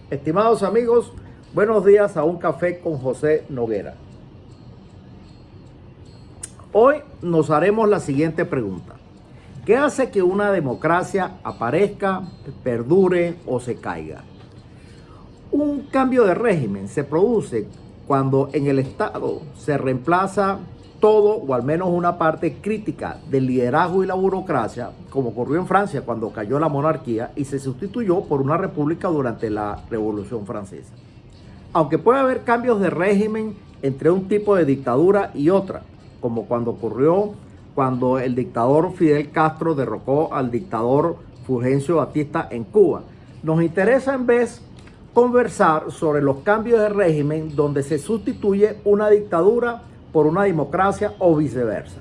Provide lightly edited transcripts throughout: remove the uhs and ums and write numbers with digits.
Estimados amigos, buenos días a un café con José Noguera. Hoy nos haremos la siguiente pregunta. ¿Qué hace que una democracia aparezca, perdure o se caiga? Un cambio de régimen se produce cuando en el Estado se reemplaza todo o al menos una parte crítica del liderazgo y la burocracia, como ocurrió en Francia cuando cayó la monarquía y se sustituyó por una república durante la Revolución Francesa. Aunque puede haber cambios de régimen entre un tipo de dictadura y otra, como cuando ocurrió cuando el dictador Fidel Castro derrocó al dictador Fulgencio Batista en Cuba, nos interesa en vez conversar sobre los cambios de régimen donde se sustituye una dictadura por una democracia o viceversa.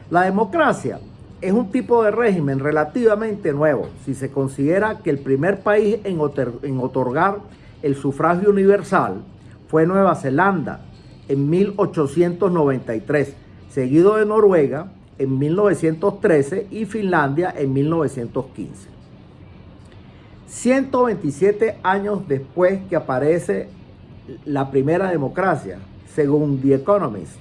La democracia es un tipo de régimen relativamente nuevo si se considera que el primer país en otorgar el sufragio universal fue Nueva Zelanda en 1893, seguido de Noruega en 1913 y Finlandia en 1915. 127 años después que aparece la primera democracia, según The Economist,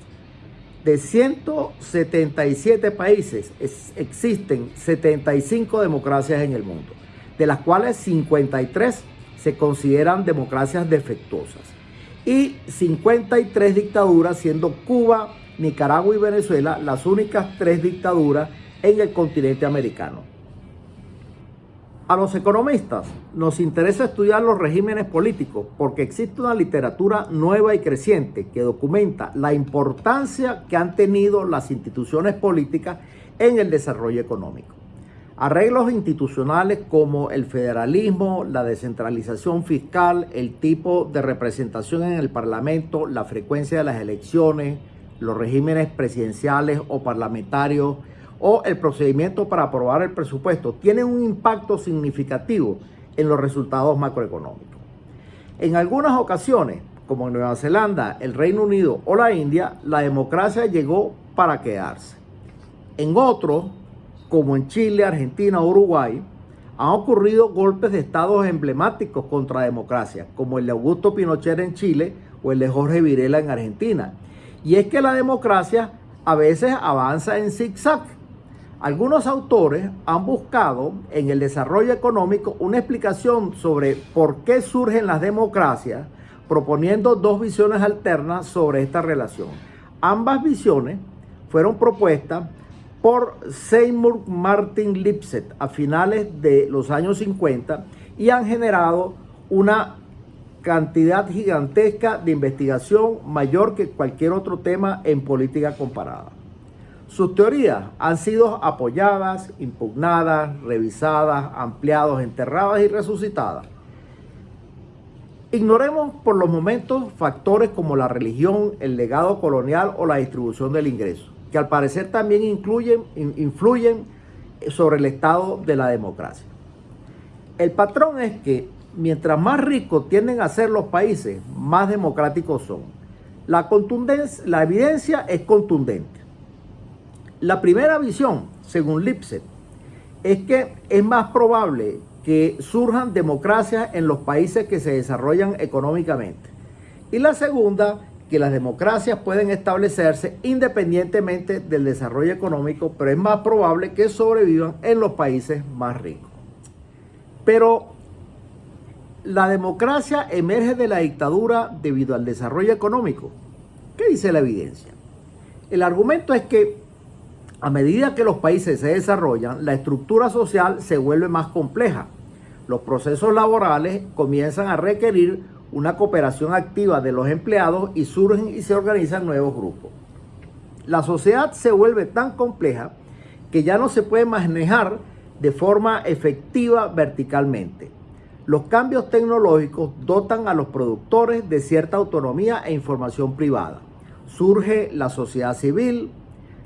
de 177 países existen 75 democracias en el mundo, de las cuales 53 se consideran democracias defectuosas y 53 dictaduras, siendo Cuba, Nicaragua y Venezuela las únicas 3 dictaduras en el continente americano. A los economistas nos interesa estudiar los regímenes políticos porque existe una literatura nueva y creciente que documenta la importancia que han tenido las instituciones políticas en el desarrollo económico. Arreglos institucionales como el federalismo, la descentralización fiscal, el tipo de representación en el Parlamento, la frecuencia de las elecciones, los regímenes presidenciales o parlamentarios, o el procedimiento para aprobar el presupuesto tienen un impacto significativo en los resultados macroeconómicos. En algunas ocasiones, como en Nueva Zelanda, el Reino Unido o la India, la democracia llegó para quedarse. En otros, como en Chile, Argentina o Uruguay, han ocurrido golpes de estados emblemáticos contra la democracia, como el de Augusto Pinochet en Chile o el de Jorge Videla en Argentina. Y es que la democracia a veces avanza en zigzag. Algunos autores han buscado en el desarrollo económico una explicación sobre por qué surgen las democracias, proponiendo 2 visiones alternas sobre esta relación. Ambas visiones fueron propuestas por Seymour Martin Lipset a finales de los años 50 y han generado una cantidad gigantesca de investigación mayor que cualquier otro tema en política comparada. Sus teorías han sido apoyadas, impugnadas, revisadas, ampliadas, enterradas y resucitadas. Ignoremos por los momentos factores como la religión, el legado colonial o la distribución del ingreso, que al parecer también influyen sobre el estado de la democracia. El patrón es que mientras más ricos tienden a ser los países, más democráticos son. La evidencia es contundente. La primera visión, según Lipset, es que es más probable que surjan democracias en los países que se desarrollan económicamente. Y la segunda, que las democracias pueden establecerse independientemente del desarrollo económico, pero es más probable que sobrevivan en los países más ricos. Pero la democracia emerge de la dictadura debido al desarrollo económico. ¿Qué dice la evidencia? El argumento es que a medida que los países se desarrollan, la estructura social se vuelve más compleja. Los procesos laborales comienzan a requerir una cooperación activa de los empleados y surgen y se organizan nuevos grupos. La sociedad se vuelve tan compleja que ya no se puede manejar de forma efectiva verticalmente. Los cambios tecnológicos dotan a los productores de cierta autonomía e información privada. Surge la sociedad civil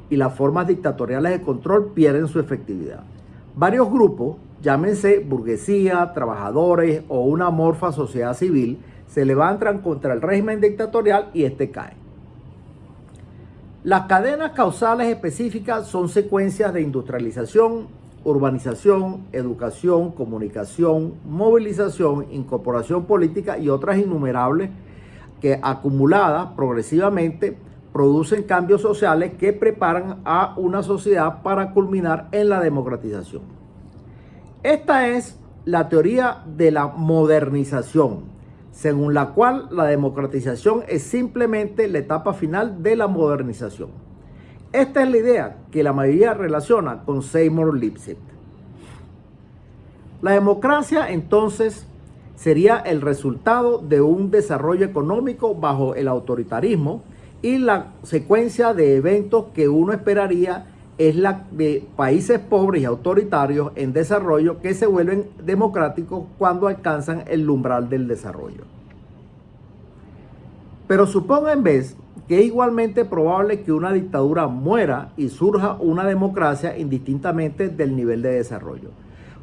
y las formas dictatoriales de control pierden su efectividad. Varios grupos, llámense burguesía, trabajadores o una amorfa sociedad civil, se levantan contra el régimen dictatorial y este cae. Las cadenas causales específicas son secuencias de industrialización, urbanización, educación, comunicación, movilización, incorporación política y otras innumerables que acumuladas progresivamente producen cambios sociales que preparan a una sociedad para culminar en la democratización. Esta es la teoría de la modernización, según la cual la democratización es simplemente la etapa final de la modernización. Esta es la idea que la mayoría relaciona con Seymour Lipset. La democracia, entonces, sería el resultado de un desarrollo económico bajo el autoritarismo y la secuencia de eventos que uno esperaría es la de países pobres y autoritarios en desarrollo que se vuelven democráticos cuando alcanzan el umbral del desarrollo. Pero suponga en vez que es igualmente probable que una dictadura muera y surja una democracia indistintamente del nivel de desarrollo.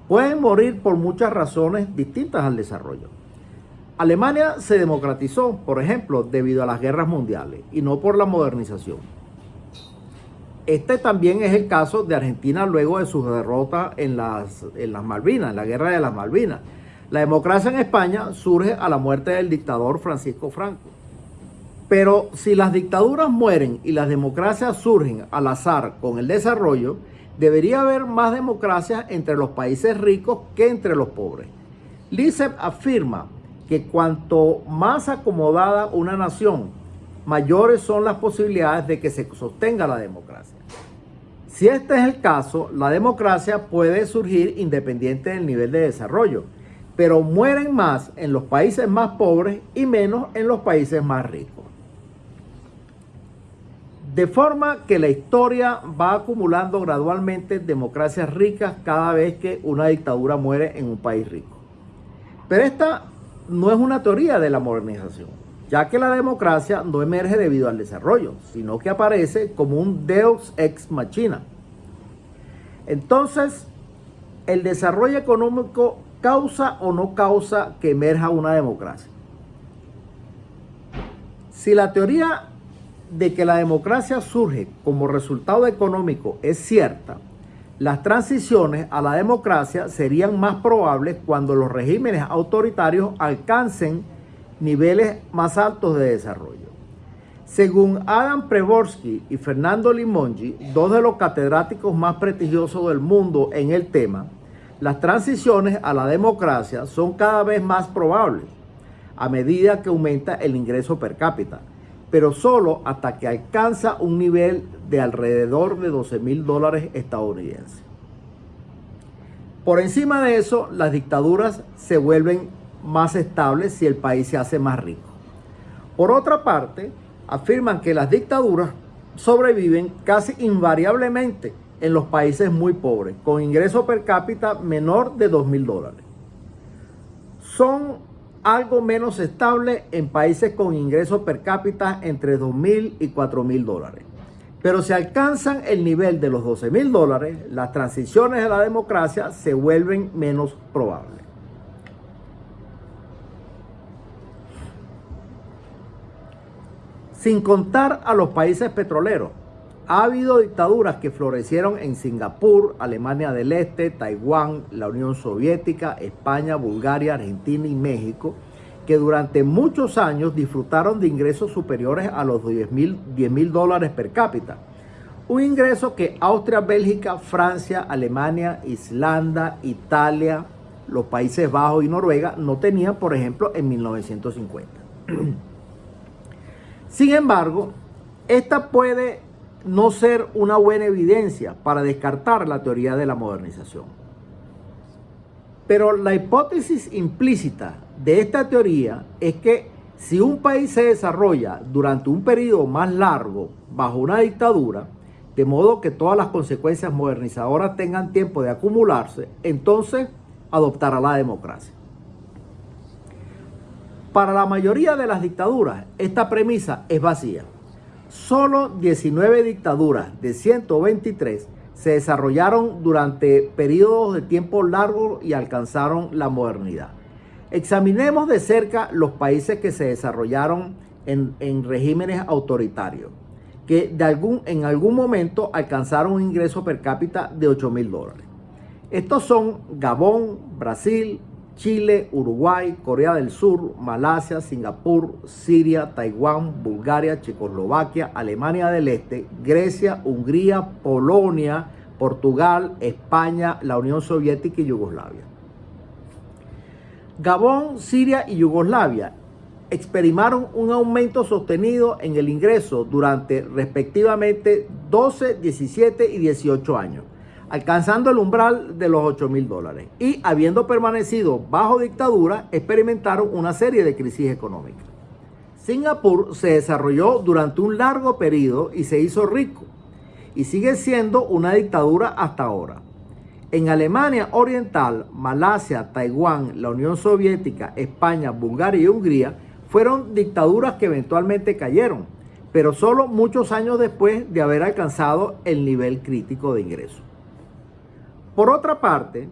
Pueden morir por muchas razones distintas al desarrollo. Alemania se democratizó, por ejemplo, debido a las guerras mundiales y no por la modernización. Este también es el caso de Argentina luego de su derrota en las Malvinas, en la guerra de las Malvinas. La democracia en España surge a la muerte del dictador Francisco Franco. Pero si las dictaduras mueren y las democracias surgen al azar con el desarrollo, debería haber más democracias entre los países ricos que entre los pobres. Lipset afirma que cuanto más acomodada una nación, mayores son las posibilidades de que se sostenga la democracia. Si este es el caso, la democracia puede surgir independiente del nivel de desarrollo, pero mueren más en los países más pobres y menos en los países más ricos. De forma que la historia va acumulando gradualmente democracias ricas cada vez que una dictadura muere en un país rico. Pero esta no es una teoría de la modernización, ya que la democracia no emerge debido al desarrollo, sino que aparece como un deus ex machina. Entonces, ¿el desarrollo económico causa o no causa que emerja una democracia? Si la teoría de que la democracia surge como resultado económico es cierta, las transiciones a la democracia serían más probables cuando los regímenes autoritarios alcancen niveles más altos de desarrollo. Según Adam Pravorsky y Fernando Limongi, dos de los catedráticos más prestigiosos del mundo en el tema, las transiciones a la democracia son cada vez más probables a medida que aumenta el ingreso per cápita, pero solo hasta que alcanza un nivel de alrededor de $12,000 estadounidenses. Por encima de eso, las dictaduras se vuelven más estables si el país se hace más rico. Por otra parte, afirman que las dictaduras sobreviven casi invariablemente en los países muy pobres, con ingreso per cápita menor de $2,000. Son algo menos estable en países con ingresos per cápita entre $2,000 y $4,000. Pero si alcanzan el nivel de los $12,000, las transiciones a la democracia se vuelven menos probables. Sin contar a los países petroleros, ha habido dictaduras que florecieron en Singapur, Alemania del Este, Taiwán, la Unión Soviética, España, Bulgaria, Argentina y México, que durante muchos años disfrutaron de ingresos superiores a los $10,000 per cápita. Un ingreso que Austria, Bélgica, Francia, Alemania, Islanda, Italia, los Países Bajos y Noruega no tenían, por ejemplo, en 1950. Sin embargo, esta puede no ser una buena evidencia para descartar la teoría de la modernización. Pero la hipótesis implícita de esta teoría es que si un país se desarrolla durante un periodo más largo bajo una dictadura, de modo que todas las consecuencias modernizadoras tengan tiempo de acumularse, entonces adoptará la democracia. Para la mayoría de las dictaduras, esta premisa es vacía. Solo 19 dictaduras de 123 se desarrollaron durante periodos de tiempo largos y alcanzaron la modernidad. Examinemos de cerca los países que se desarrollaron en regímenes autoritarios, que en algún momento alcanzaron un ingreso per cápita de $8,000. Estos son Gabón, Brasil, Chile, Uruguay, Corea del Sur, Malasia, Singapur, Siria, Taiwán, Bulgaria, Checoslovaquia, Alemania del Este, Grecia, Hungría, Polonia, Portugal, España, la Unión Soviética y Yugoslavia. Gabón, Siria y Yugoslavia experimentaron un aumento sostenido en el ingreso durante respectivamente 12, 17 y 18 años, alcanzando el umbral de los $8,000 y, habiendo permanecido bajo dictadura, experimentaron una serie de crisis económicas. Singapur se desarrolló durante un largo periodo y se hizo rico, y sigue siendo una dictadura hasta ahora. En Alemania Oriental, Malasia, Taiwán, la Unión Soviética, España, Bulgaria y Hungría fueron dictaduras que eventualmente cayeron, pero solo muchos años después de haber alcanzado el nivel crítico de ingreso. Por otra parte,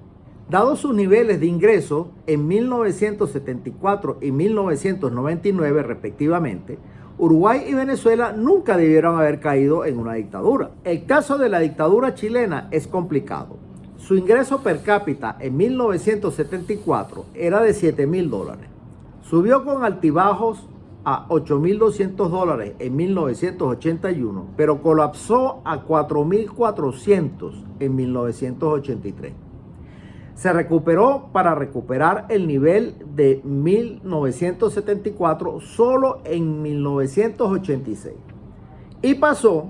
dados sus niveles de ingreso en 1974 y 1999 respectivamente, Uruguay y Venezuela nunca debieron haber caído en una dictadura. El caso de la dictadura chilena es complicado. Su ingreso per cápita en 1974 era de $7,000. Subió con altibajos a $8,200 en 1981, pero colapsó a $4,400 en 1983. Se recuperó para recuperar el nivel de 1974 solo en 1986 y pasó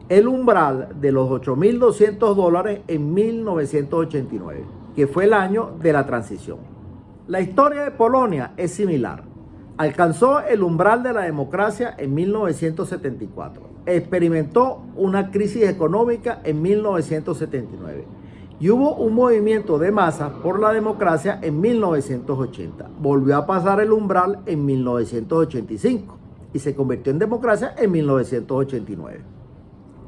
el umbral de los $8,200 en 1989, que fue el año de la transición. La historia de Polonia es similar. Alcanzó el umbral de la democracia en 1974. Experimentó una crisis económica en 1979. Y hubo un movimiento de masa por la democracia en 1980. Volvió a pasar el umbral en 1985 y se convirtió en democracia en 1989.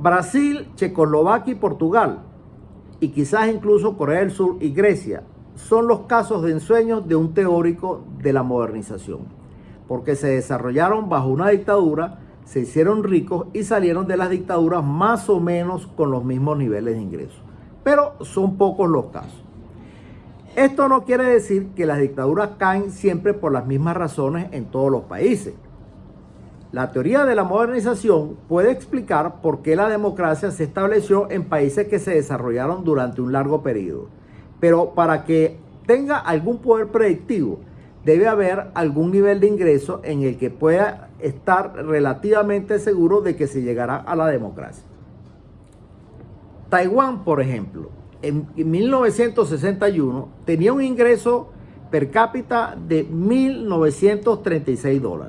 Brasil, Checoslovaquia y Portugal, y quizás incluso Corea del Sur y Grecia, son los casos de ensueño de un teórico de la modernización, porque se desarrollaron bajo una dictadura, se hicieron ricos y salieron de las dictaduras más o menos con los mismos niveles de ingresos. Pero son pocos los casos. Esto no quiere decir que las dictaduras caen siempre por las mismas razones en todos los países. La teoría de la modernización puede explicar por qué la democracia se estableció en países que se desarrollaron durante un largo periodo. Pero para que tenga algún poder predictivo, debe haber algún nivel de ingreso en el que pueda estar relativamente seguro de que se llegará a la democracia. Taiwán, por ejemplo, en 1961 tenía un ingreso per cápita de $1,936.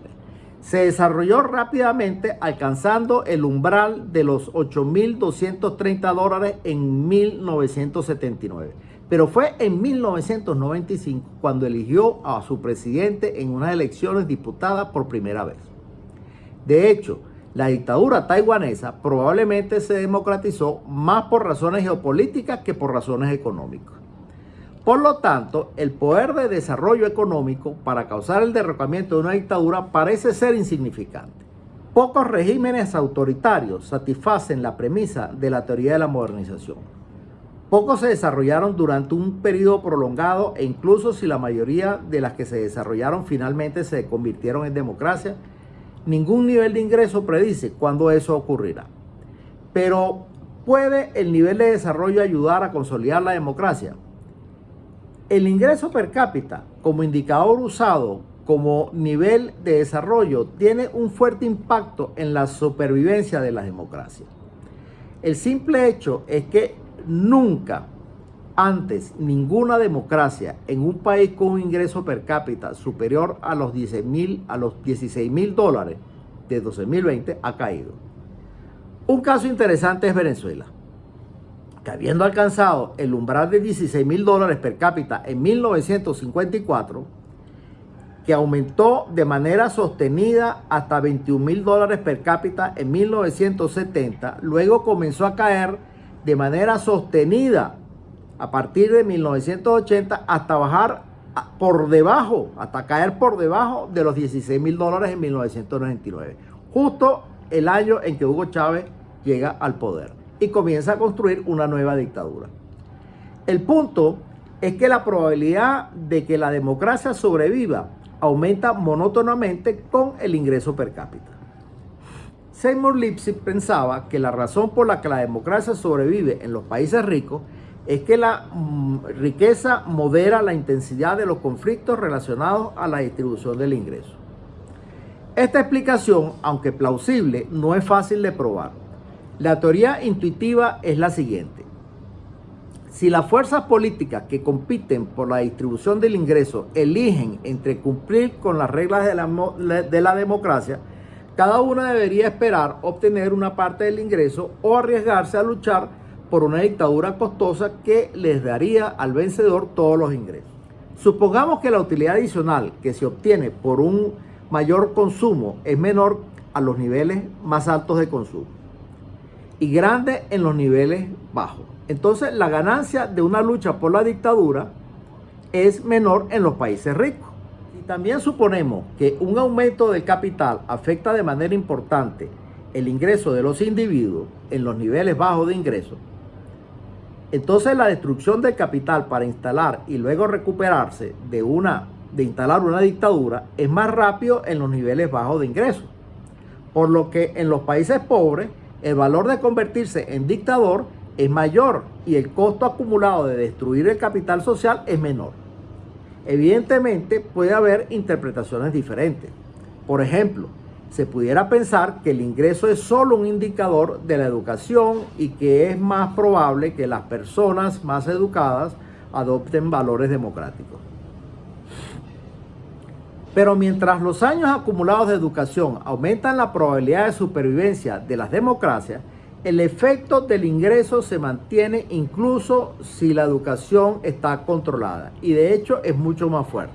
Se desarrolló rápidamente, alcanzando el umbral de los $8,230 en 1979. Pero fue en 1995 cuando eligió a su presidente en unas elecciones disputadas por primera vez. De hecho, la dictadura taiwanesa probablemente se democratizó más por razones geopolíticas que por razones económicas. Por lo tanto, el poder de desarrollo económico para causar el derrocamiento de una dictadura parece ser insignificante. Pocos regímenes autoritarios satisfacen la premisa de la teoría de la modernización. Pocos se desarrollaron durante un periodo prolongado e incluso si la mayoría de las que se desarrollaron finalmente se convirtieron en democracia, ningún nivel de ingreso predice cuándo eso ocurrirá. Pero ¿puede el nivel de desarrollo ayudar a consolidar la democracia? El ingreso per cápita como indicador usado como nivel de desarrollo tiene un fuerte impacto en la supervivencia de las democracias. El simple hecho es que nunca antes ninguna democracia en un país con un ingreso per cápita superior a los $16,000 de 2020 ha caído. Un caso interesante es Venezuela, que habiendo alcanzado el umbral de $16,000 per cápita en 1954, que aumentó de manera sostenida hasta $21,000 per cápita en 1970, luego comenzó a caer de manera sostenida a partir de 1980 hasta bajar hasta caer por debajo de los $16,000 en 1999, justo el año en que Hugo Chávez llega al poder y comienza a construir una nueva dictadura. El punto es que la probabilidad de que la democracia sobreviva aumenta monótonamente con el ingreso per cápita. Seymour Lipsitz pensaba que la razón por la que la democracia sobrevive en los países ricos es que la riqueza modera la intensidad de los conflictos relacionados a la distribución del ingreso. Esta explicación, aunque plausible, no es fácil de probar. La teoría intuitiva es la siguiente. Si las fuerzas políticas que compiten por la distribución del ingreso eligen entre cumplir con las reglas de la democracia, cada una debería esperar obtener una parte del ingreso o arriesgarse a luchar por una dictadura costosa que les daría al vencedor todos los ingresos. Supongamos que la utilidad adicional que se obtiene por un mayor consumo es menor a los niveles más altos de consumo y grande en los niveles bajos. Entonces la ganancia de una lucha por la dictadura es menor en los países ricos. Y también suponemos que un aumento del capital afecta de manera importante el ingreso de los individuos en los niveles bajos de ingresos. Entonces la destrucción del capital para instalar y luego recuperarse de instalar una dictadura es más rápido en los niveles bajos de ingresos. Por lo que en los países pobres el valor de convertirse en dictador es mayor y el costo acumulado de destruir el capital social es menor. Evidentemente puede haber interpretaciones diferentes. Por ejemplo, se pudiera pensar que el ingreso es solo un indicador de la educación y que es más probable que las personas más educadas adopten valores democráticos. Pero mientras los años acumulados de educación aumentan la probabilidad de supervivencia de las democracias, el efecto del ingreso se mantiene incluso si la educación está controlada y de hecho es mucho más fuerte.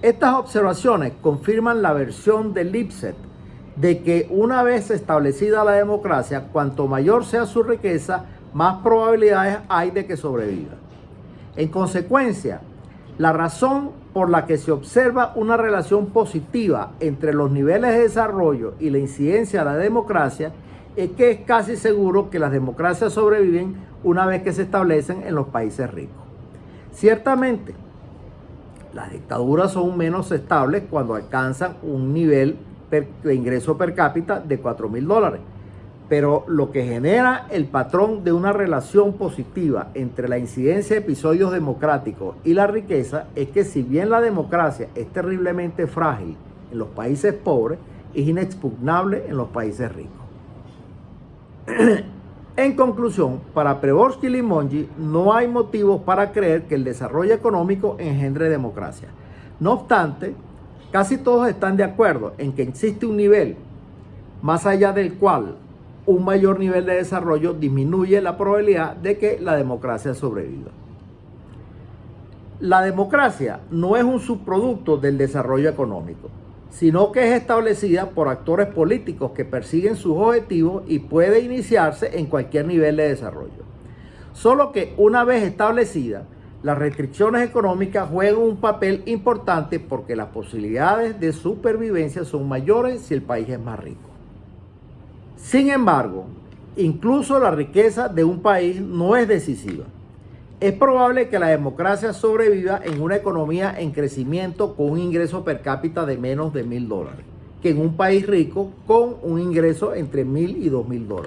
Estas observaciones confirman la versión de Lipset de que una vez establecida la democracia, cuanto mayor sea su riqueza, más probabilidades hay de que sobreviva. En consecuencia, la razón por la que se observa una relación positiva entre los niveles de desarrollo y la incidencia de la democracia es que es casi seguro que las democracias sobreviven una vez que se establecen en los países ricos. Ciertamente, las dictaduras son menos estables cuando alcanzan un nivel de ingreso per cápita de $4,000, pero lo que genera el patrón de una relación positiva entre la incidencia de episodios democráticos y la riqueza es que si bien la democracia es terriblemente frágil en los países pobres, es inexpugnable en los países ricos. En conclusión, para Prigozhin y Limonyi no hay motivos para creer que el desarrollo económico engendre democracia. No obstante, casi todos están de acuerdo en que existe un nivel más allá del cual un mayor nivel de desarrollo disminuye la probabilidad de que la democracia sobreviva. La democracia no es un subproducto del desarrollo económico, sino que es establecida por actores políticos que persiguen sus objetivos y puede iniciarse en cualquier nivel de desarrollo. Solo que una vez establecida, las restricciones económicas juegan un papel importante porque las posibilidades de supervivencia son mayores si el país es más rico. Sin embargo, incluso la riqueza de un país no es decisiva. Es probable que la democracia sobreviva en una economía en crecimiento con un ingreso per cápita de menos de $1,000, que en un país rico con un ingreso entre $1,000 y $2,000,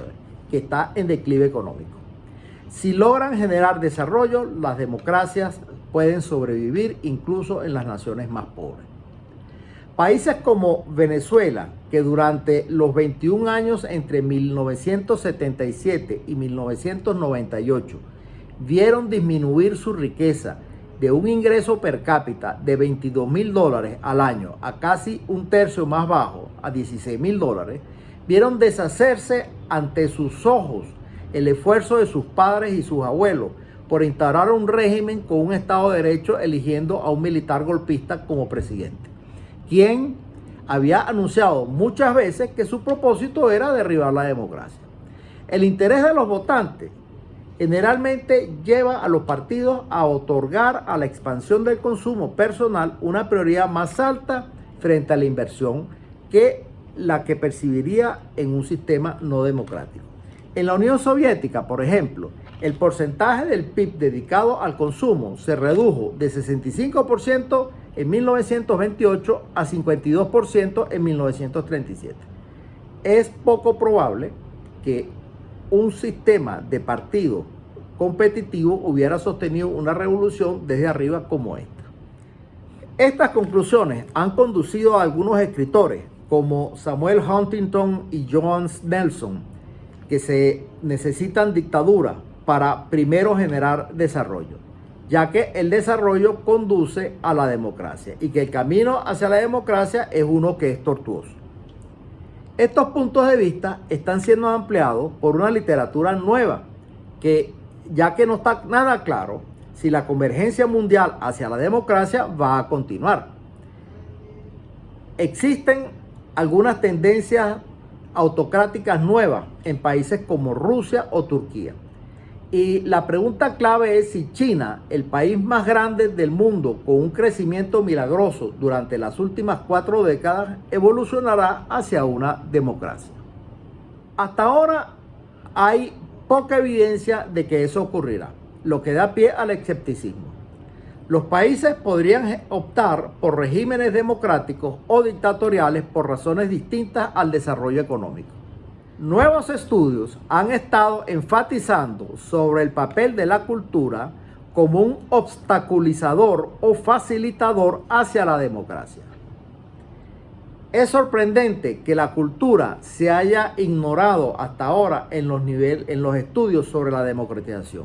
que está en declive económico. Si logran generar desarrollo, las democracias pueden sobrevivir incluso en las naciones más pobres. Países como Venezuela, que durante los 21 años entre 1977 y 1998 vieron disminuir su riqueza de un ingreso per cápita de $22,000 al año a casi un tercio más bajo, a $16,000, vieron deshacerse ante sus ojos el esfuerzo de sus padres y sus abuelos por instaurar un régimen con un Estado de Derecho eligiendo a un militar golpista como presidente. quien había anunciado muchas veces que su propósito era derribar la democracia. El interés de los votantes generalmente lleva a los partidos a otorgar a la expansión del consumo personal una prioridad más alta frente a la inversión que la que percibiría en un sistema no democrático. En la Unión Soviética, por ejemplo, el porcentaje del PIB dedicado al consumo se redujo de 65% en 1928 a 52% en 1937. Es poco probable que un sistema de partido competitivo hubiera sostenido una revolución desde arriba como esta. Estas conclusiones han conducido a algunos escritores como Samuel Huntington y John Nelson, que se necesitan dictaduras para primero generar desarrollo, ya que el desarrollo conduce a la democracia y que el camino hacia la democracia es uno que es tortuoso. Estos puntos de vista están siendo ampliados por una literatura nueva, ya que no está nada claro si la convergencia mundial hacia la democracia va a continuar. Existen algunas tendencias autocráticas nuevas en países como Rusia o Turquía. Y la pregunta clave es si China, el país más grande del mundo con un crecimiento milagroso durante las últimas 4 décadas, evolucionará hacia una democracia. Hasta ahora hay poca evidencia de que eso ocurrirá, lo que da pie al escepticismo. Los países podrían optar por regímenes democráticos o dictatoriales por razones distintas al desarrollo económico. Nuevos estudios han estado enfatizando sobre el papel de la cultura como un obstaculizador o facilitador hacia la democracia. Es sorprendente que la cultura se haya ignorado hasta ahora en los estudios sobre la democratización.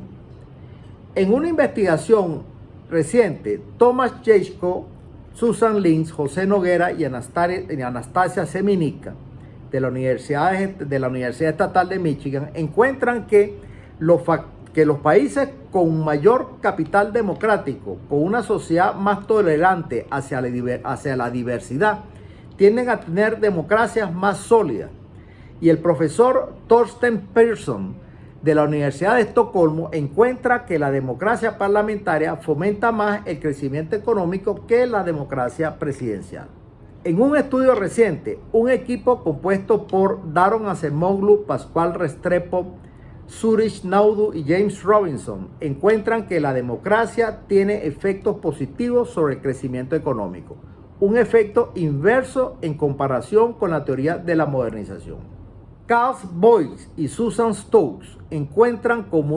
En una investigación reciente, Thomas Jaczko, Susan Lins, José Noguera y Anastasia Seminica de la Universidad Estatal de Michigan encuentran que los países con mayor capital democrático, con una sociedad más tolerante hacia la diversidad, tienden a tener democracias más sólidas. Y el profesor Thorsten Persson de la Universidad de Estocolmo encuentra que la democracia parlamentaria fomenta más el crecimiento económico que la democracia presidencial. En un estudio reciente, un equipo compuesto por Daron Acemoglu, Pascual Restrepo, Zurich Naudu y James Robinson encuentran que la democracia tiene efectos positivos sobre el crecimiento económico, un efecto inverso en comparación con la teoría de la modernización. Carl Boyce y Susan Stokes encuentran con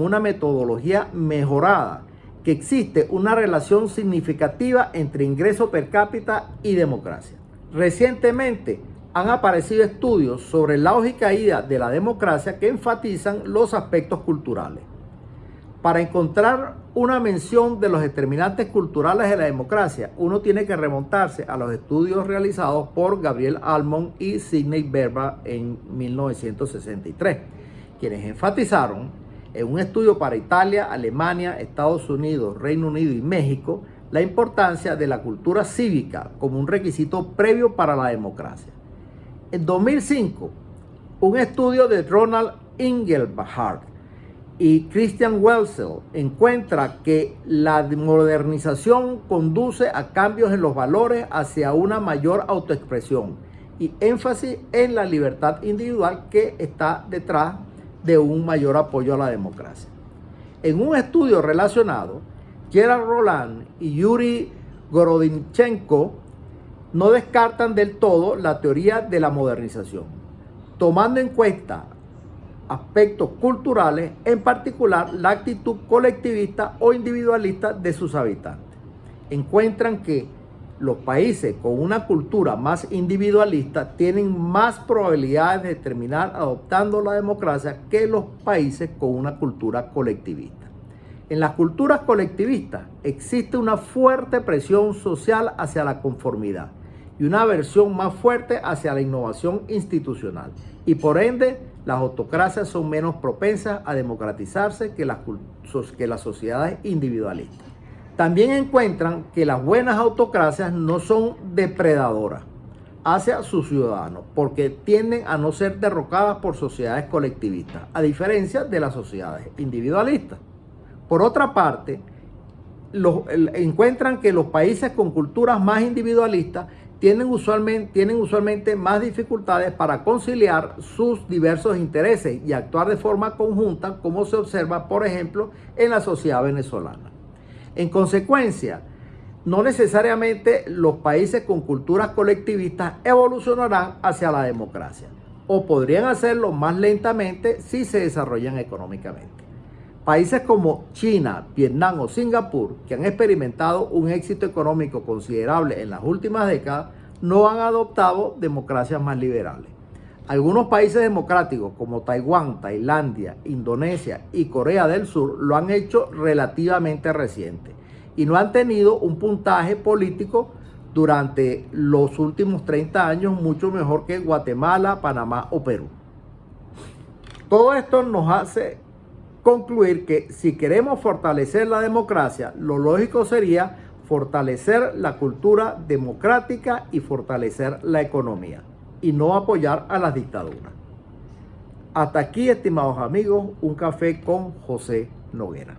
una metodología mejorada que existe una relación significativa entre ingreso per cápita y democracia. Recientemente han aparecido estudios sobre la auge y caída de la democracia que enfatizan los aspectos culturales. Para encontrar una mención de los determinantes culturales de la democracia, uno tiene que remontarse a los estudios realizados por Gabriel Almond y Sidney Verba en 1963, quienes enfatizaron en un estudio para Italia, Alemania, Estados Unidos, Reino Unido y México la importancia de la cultura cívica como un requisito previo para la democracia. En 2005, un estudio de Ronald Engelbart y Christian Welzel encuentra que la modernización conduce a cambios en los valores hacia una mayor autoexpresión y énfasis en la libertad individual que está detrás de un mayor apoyo a la democracia. En un estudio relacionado, Gerald Roland y Yuri Gorodinchenko no descartan del todo la teoría de la modernización, tomando en cuenta aspectos culturales, en particular la actitud colectivista o individualista de sus habitantes. Encuentran que los países con una cultura más individualista tienen más probabilidades de terminar adoptando la democracia que los países con una cultura colectivista. En las culturas colectivistas existe una fuerte presión social hacia la conformidad y una aversión más fuerte hacia la innovación institucional. Y por ende, las autocracias son menos propensas a democratizarse que las sociedades individualistas. También encuentran que las buenas autocracias no son depredadoras hacia sus ciudadanos, porque tienden a no ser derrocadas por sociedades colectivistas, a diferencia de las sociedades individualistas. Por otra parte, encuentran que los países con culturas más individualistas tienen usualmente más dificultades para conciliar sus diversos intereses y actuar de forma conjunta, como se observa, por ejemplo, en la sociedad venezolana. En consecuencia, no necesariamente los países con culturas colectivistas evolucionarán hacia la democracia, o podrían hacerlo más lentamente si se desarrollan económicamente. Países como China, Vietnam o Singapur, que han experimentado un éxito económico considerable en las últimas décadas, no han adoptado democracias más liberales. Algunos países democráticos como Taiwán, Tailandia, Indonesia y Corea del Sur lo han hecho relativamente reciente y no han tenido un puntaje político durante los últimos 30 años mucho mejor que Guatemala, Panamá o Perú. Todo esto nos hace concluir que si queremos fortalecer la democracia, lo lógico sería fortalecer la cultura democrática y fortalecer la economía, y no apoyar a las dictaduras. Hasta aquí, estimados amigos, un café con José Noguera.